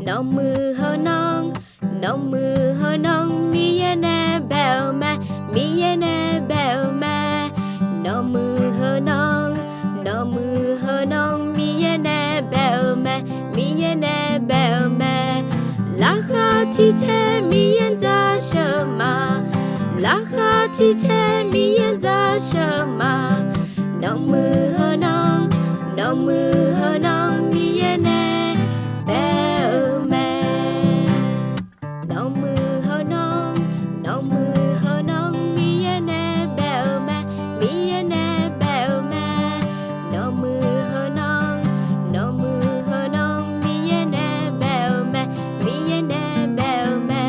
น้องมือเฮาน้องน้องมือเฮาน้องมีเยแน่แบวมามีเยแน่แบวมาน้องมือเฮาน้องน้องมือเฮาน้องมีเยแน่แบวมามีเยแน่แบวมาราคาที่แท้มีเย็นจะเชื่อมาราคาที่แท้มีเย็นจะเชื่อมาน้องมือเฮาน้องน้องมือเฮาน้องมีเยแน่แบวมาน้องมือเฮาน้องน้องมือเฮาน้องมีเยแน่แบวมามีเยแน่แบวมาน้องมือเฮาน้องน้องมือเฮาน้องมีเยแน่แบวมามีเยแน่แบวมา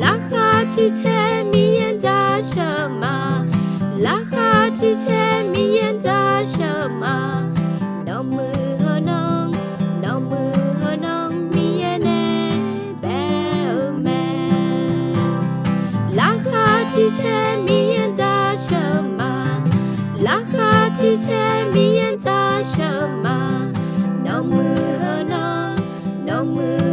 ราคาที่แท้มีเย็นจะเชื่อมาราคาที่แท้มีเย็นจะเชื่อมาน้องมือเฮาน้องน้องมือเฮาน้องมีเยแน่แบวมาราคาที่แท้มีเย็นจะเชื่อมาราคาที่แท้มีเย็นจะเชื่อมาน้องมือเฮาน้องน้องมือ